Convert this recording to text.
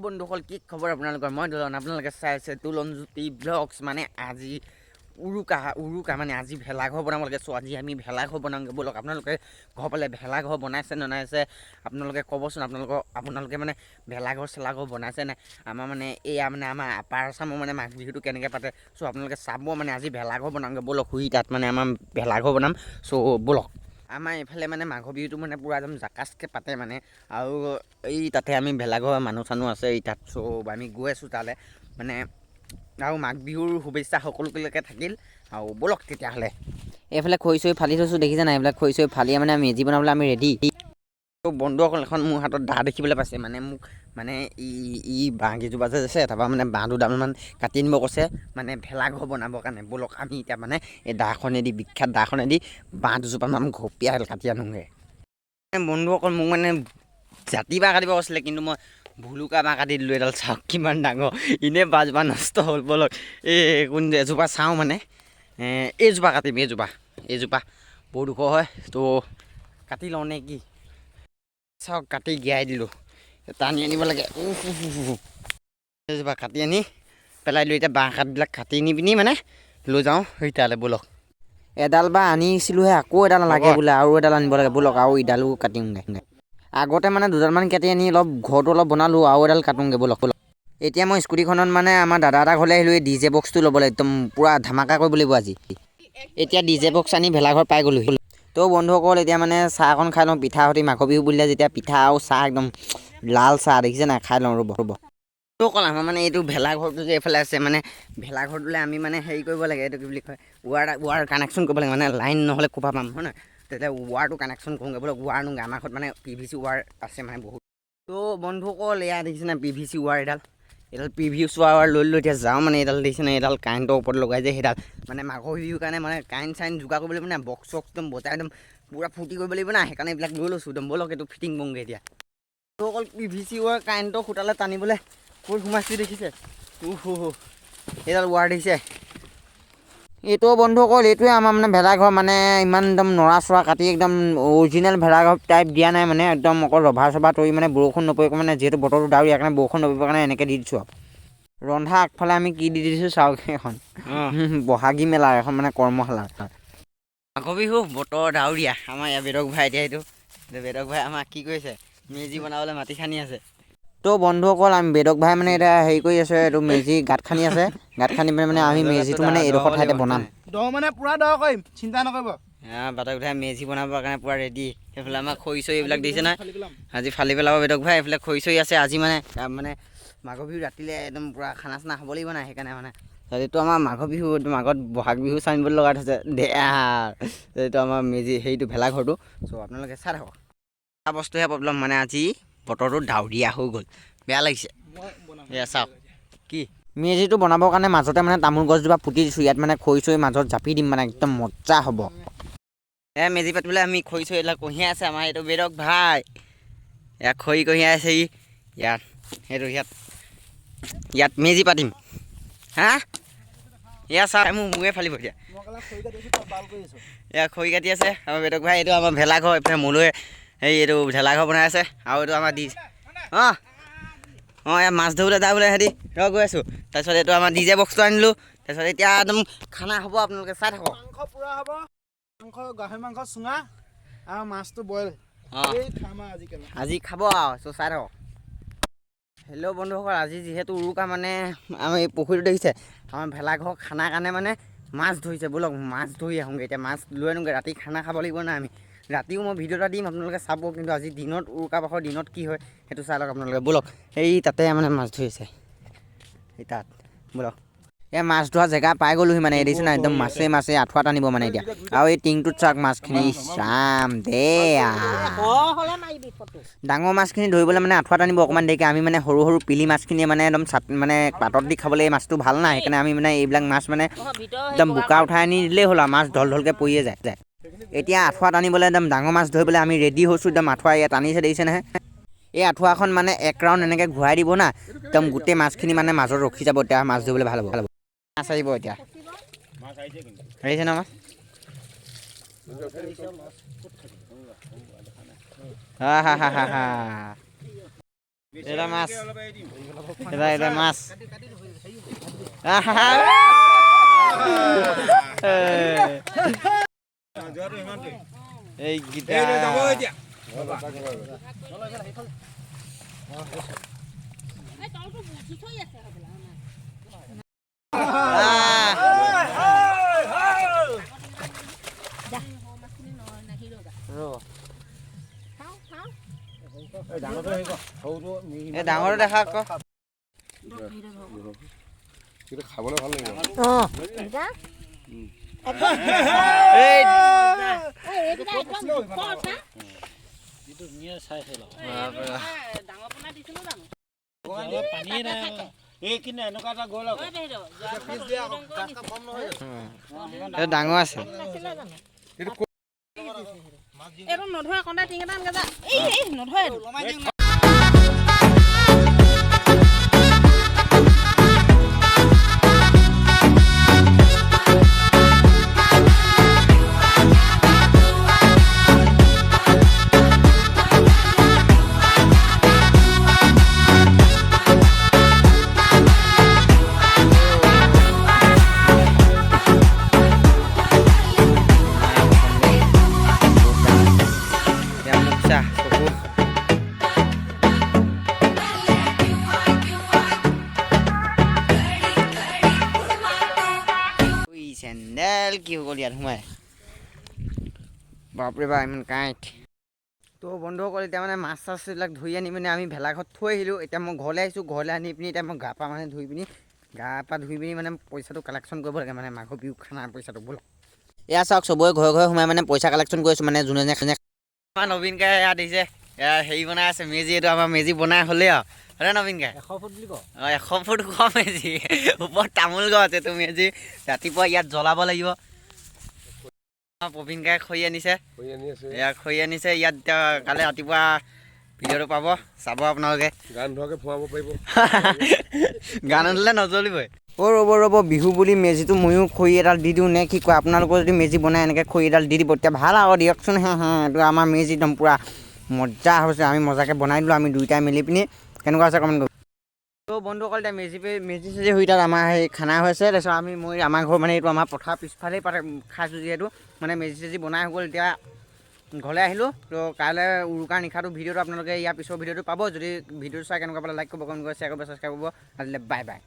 বন্ধুসকল কি খবৰ আপোনালোকৰ মই দুলন আপোনালোকে চাই আছে দুলন জ্যোতি ব্লগছ মানে আজি উৰুকা মানে আজি ভেলাঘৰ বনাব লাগে চ' আজি আমি ভেলাঘৰ বনাওঁগৈ ব'লক আপোনালোকে ঘৰ পালে ভেলাঘৰ বনাইছে ননাইছে আপোনালোকে ক'বচোন আপোনালোকে মানে চেলাঘৰ বনাইছে নাই আমাৰ মানে এয়া মানে আমাৰ আপাৰ আচামৰ মানে মাঘ বিহুটো কেনেকৈ পাতে চ' আপোনালোকে চাব মানে আজি ভেলাঘৰ বনাওঁগৈ ব'লক শুই তাত মানে আমাৰ ভেলাঘৰ বনাম চ' ব'লক আমাৰ এইফালে মানে মাঘ বিহুটো মানে পূৰা একদম জাকাচকৈ পাতে মানে আৰু এই তাতে আমি ভেলাঘৰ মানুহ চানুহ আছে এই তাত চ' আমি গৈ আছোঁ তালৈ মানে আৰু মাঘ বিহুৰ শুভেচ্ছা সকলোলৈকে থাকিল আৰু ব'লক তেতিয়াহ'লে এইফালে খৰি চৰি ফালি থৈছোঁ দেখিছে নাই এইবিলাক খৰি চৰি ফালি মানে মেজি বনাবলৈ আমি ৰেডি বন্ধুসকল এখন মোৰ হাতত দা দেখিবলৈ পাইছে মানে মোক মানে ই বাঁহ কেইজোপা যে আছে তাৰপৰা মানে বাঁহ দুডালমান কাটি আনিব কৈছে মানে ভেলাঘৰ বনাবৰ কাৰণে ব'লক আমি এতিয়া মানে এই দাখনেদি বিখ্যাত দাখনেদি বাঁহ দুজোপামান ঘপিয়াই কাটি আনোগৈ বন্ধুসকল মোক মানে জাতি বাঁহ কাটিব কৈছিলে কিন্তু মই ভুলুকা বাঁহ কাটি দিলোঁ এডাল চাওক কিমান ডাঙৰ এনেই বাঁহজোপা নষ্ট হ'ল ব'লক এই কোন এজোপা চাওঁ মানে এইজোপা কাটিম এইজোপা বহুত ওখ হয় তো কাটি লওঁ নে কি চাওক কাটি গিয়াই দিলোঁ টানি আনিব লাগে এইজোপা কাটি আনি পেলাই দিলোঁ এতিয়া বাঁহ কাঠবিলাক কাটি নি পিনি মানে লৈ যাওঁ সেইটালৈ ব'লক এডাল বাঁহ আনিছিলোঁহে আকৌ এডাল লাগে বোলে আৰু এডাল আনিব লাগে ব'লক আৰু ইডালো কাটিমগৈ আগতে মানে দুডালমান কাটি আনি ঘৰটো অলপ বনালোঁ আৰু এডাল কাটোঁগৈ ব'লক এতিয়া মই স্কুটিখনত মানে আমাৰ দাদা এটা ঘৰলৈ আহিলোঁ এই ডি জে বক্সটো ল'বলৈ একদম পূৰা ধামাকা কৰিব লাগিব আজি এতিয়া ডি জে বক্স আনি ভেলাঘৰ পাই গ'লোহি তো বন্ধুসকল এতিয়া মানে চাহ অকণ খাই লওঁ পিঠা সৈতে মাঘ বিহু বুলিলে যেতিয়া পিঠা আৰু চাহ একদম লাল চাহ দেখিছে নাই খাই লওঁ ৰ'ব অকল আমাৰ মানে এইটো ভেলাঘৰটো যে এইফালে আছে মানে ভেলাঘৰটোলৈ আমি মানে হেৰি কৰিব লাগে এইটো কি বুলি কয় ৱাৰ কানেকশ্যন কৰিব লাগে মানে লাইন নহ'লে ক'ৰপৰা পাম হয় নহয় তেতিয়া ৱাৰটো কানেকশ্যন কৰোঁগৈ বোলে ৱাৰ নোগে আমাৰ ঘৰত মানে PVC ৱাৰ আছে মানে বহুত তো বন্ধুসকল এয়া দেখিছে নাই PVC ৱাৰ এডাল PVC ৱাৰ লৈ এতিয়া যাওঁ মানে এইডাল দেখিছে নাই এইডাল কাৰেণ্টৰ ওপৰত লগাই যে সেইডাল মানে মাঘৰ বিহুৰ কাৰণে মানে কাৰেণ্ট যোগাৰ কৰিব লাগিব না বক্স চক্স একদম বজাই একদম পূৰা ফূৰ্তি কৰিব লাগিব না সেইকাৰণে এইবিলাক লৈ লৈছোঁ একদম ব'লক এইটো ফিটিং কৰোঁগৈ এতিয়া তো অকল PVC ৱাৰ কাৰেণ্টৰ খুটালে টানিবলৈ ক'ত সোমাইছোঁ দেখিছে এইডাল ৱাৰ দেখিছে এইটো বন্ধুসকল এইটোৱে আমাৰ মানে ভেলাঘৰ মানে ইমান একদম নৰা চৰা কাটি একদম অৰিজিনেল ভেলাঘৰ টাইপ দিয়া নাই মানে একদম অকল ৰভা চভা তৰি মানে বৰষুণ নপৰিব মানে যিহেতু বতৰটো ডাৱৰীয়া কাৰণে বৰষুণ নপৰিবৰ কাৰণে এনেকৈ দি দিছোঁ আৰু ৰন্ধা আগফালে আমি কি দি দিছোঁ চাওক এখন বহাগী মেলাৰ এখন মানে কৰ্মশালা মাঘ বিহু বতৰ ডাৱৰীয়া আমাৰ ইয়াৰ বেদক ভাই এতিয়া এইটো বেদক ভাই আমাক কি কৰিছে মেজি বনাবলৈ মাটি খান্দি আছে তো বন্ধুসকল আমি বেদক ভাই মানে এতিয়া হেৰি কৰি আছে এইটো মেজি গাঁত খান্দি আছে গাঁত খান্দি মানে আমি মেজিটো মানে এইডোখৰ ঠাইতে বনাম মানে পুৰা দ কৰিম চিন্তা নকৰিব বেদক ভাই মেজি বনাবৰ কাৰণে পুৰা ৰেডি সেইফালে আমাক খৰি চৰি এইবিলাক দিছে নহয় আজি ফালি পেলাব বেদক ভাই এইফালে খৰি চৰি আছে আজি মানে মাঘ বিহু ৰাতিলে একদম পূৰা খানা চানা হ'ব লাগিব নাই সেইকাৰণে মানে এইটো আমাৰ মাঘ বিহু মাঘত বহাগ বিহু চাইনবোৰ্ড লগাই থৈছে এইটো আমাৰ মেজি হেৰিটো ভেলাঘৰটো চ' আপোনালোকে চাই থাকক এটা বস্তুহে প্ৰব্লেম মানে আজি বতৰটো ডাৱৰীয়া হৈ গ'ল বেয়া লাগিছে এয়া চাওক কি মেজিটো বনাবৰ কাৰণে মাজতে মানে তামোল গছজোপা পুতি দিছোঁ ইয়াত মানে খৰি চৰি মাজত জাপি দিম মানে একদম মজা হ'ব মেজি পাতিবলৈ আমি খৰি চৰি এইবিলাক কঢ়িয়াই আছে আমাৰ এইটো বেদক ভাই ইয়াত খৰি কঢ়িয়াই আছে ইয়াত মেজি পাতিম হা এয়া চাওক মোৰ মূৰে ফালিব এতিয়া এয়া খৰি কাটি আছে আমাৰ বেদক ভাই এইটো আমাৰ ভেলাঘৰ এইফালে মোলৈ এইটো ভেলাঘৰ বনাই আছে আৰু এইটো আমাৰ ইয়াত মাছ ধৰিবলৈ যাওঁ বোলে সিহঁতি গৈ আছোঁ তাৰপিছত এইটো আমাৰ DJ বক্সটো আনিলোঁ তাৰপিছত এতিয়া একদম খানা হ'ব আপোনালোকে চাই থাকক মাংস পুৰা হ'ব গাহৰি মাংস চুঙা আৰু মাছটো বইল আজি খাব আৰু চাই থাকক হেল্ল' বন্ধুসকল আজি যিহেতু উৰুকা মানে আমাৰ এই পুখুৰীটো দেখিছে আমাৰ ভেলাঘৰ খানাৰ কাৰণে মানে মাছ ধৰিছে ব'লক মাছ ধৰি আহোঁগৈ এতিয়া মাছ লৈ আনোগৈ ৰাতি খানা খাব লাগিব না আমি ৰাতিও মই ভিডিঅ' এটা দিম আপোনালোকে চাব কিন্তু আজি দিনত উৰুকা বাখৰ দিনত কি হয় সেইটো চাই লওক আপোনালোকে ব'লক এই তাতে মানে মাছ ধৰিছে এই তাত ব'লক এই মাছ ধৰা জেগা পাই গ'লোহি মানে দেখিছে না একদম মাছে আঁঠুৱা টানিব মানে এতিয়া আৰু এই টিংটোত চাওক মাছখিনি চাম ডাঙৰ মাছখিনি ধৰিবলৈ মানে আঁঠুৱা টানিব অকণমান দেৰিকৈ আমি মানে সৰু সৰু পিলি মাছখিনিয়ে মানে একদম মানে পাতত দি খাবলৈ এই মাছটো ভাল নাই সেইকাৰণে আমি মানে এইবিলাক মাছ মানে একদম বোকা উঠাই আনি দিলেই হ'ল আৰু মাছ ঢলকৈ পৰিয়ে যায় এতিয়া আঁঠুৱা টানিবলৈ একদম ডাঙৰ মাছ ধৰিবলৈ আমি ৰেডি হৈছোঁ একদম আঁঠুৱা ইয়াত টানিছে দেখিছে নহয় এই আঁঠুৱাখন মানে এক ৰাউণ্ড এনেকৈ ঘূৰাই দিব না একদম গোটেই মাছখিনি মানে মাজত ৰখি যাব এতিয়া মাছ ধৰিবলৈ ভাল হ'ব মাছ আহিব এতিয়া আহিছে ন মাছ এটা মাছ এটা মাছ এইকেইটা ডাঙৰ দেখা আকৌ খাবলৈ ভাল লাগিব ডাঙৰ আছে এইটো নধৰে কন্দা টিং এটা আনকে যা এই নধৰে চেণ্ডেল কি হৈ গ'ল ইয়াত সোমাই বাপৰে বাপ ইমান কাঁইট তো বন্ধুসকল এতিয়া মানে মাছ চাছবিলাক ধুই আনি পিনে আমি ভেলাঘৰত থৈ আহিলোঁ এতিয়া মই ঘৰলৈ আহিছোঁ ঘৰলৈ আনি পিনি এতিয়া মই গা পা মানে ধুই পিনি মানে পইচাটো কালেকশ্যন কৰিব লাগে মানে মাঘৰ বিহু খানাৰ পইচাটো ব'লক এয়া চাওক চবৰে ঘৰে ঘৰে সোমাই মানে পইচা কালেকশ্যন কৰিছোঁ মানে যোনে আমাৰ নবীনকাই এয়া দিছে এয়া হেৰি বনাই আছে মেজি এইটো আমাৰ মেজি বনাই হ'লেই আৰু হয় নবীনকাই 100 ফুট বুলি কওঁ 100 ফুট কম মেজি ওপৰত তামোল গছ এইটো মেজি ৰাতিপুৱা ইয়াত জ্বলাব লাগিব প্ৰবীণকাই খৰি আনিছে এয়া খৰি আনিছে ইয়াত এতিয়া কালি ৰাতিপুৱা ভিডিঅ'টো পাব চাব আপোনালোকে গান ধোৱাকে ফুৱাব পাৰিব গান দিলে নজ্বলিবই ৰ'ব বিহু বুলি মেজিটো ময়ো খৰি এডাল দি দিওঁ নে কি কয় আপোনালোকৰ যদি মেজি বনাই এনেকৈ খৰি এডাল দি দিব তেতিয়া ভাল আকৌ দিয়কচোন এইটো আমাৰ মেজি একদম পূৰা মজা হৈছে আমি মজাকৈ বনাই দিলোঁ আমি দুইটাই মিলি পিনি কেনেকুৱা আছে কমেণ্ট কৰিব তো বন্ধুসকল এতিয়া মেজি চেজি হৈ তাত আমাৰ সেই খানা হৈছে তাৰপিছত মই আমাৰ ঘৰ মানে এইটো আমাৰ পথাৰ পিছফালেই খাইছোঁ যিহেতু মানে মেজি চেজি বনাই হৈ গ'ল এতিয়া ঘৰলৈ আহিলোঁ তো কাইলৈ উৰুকাৰ নিশাটো ভিডিঅ'টো আপোনালোকে ইয়াৰ পিছৰ ভিডিঅ'টো পাব যদি ভিডিঅ'টো চাই কেনেকুৱা পালে লাইক কৰিব কমেণ্ট কৰিব শ্বেয়াৰ কৰিব ছাবস্ক্ৰাইব কৰিব আজিলৈ বাই বাই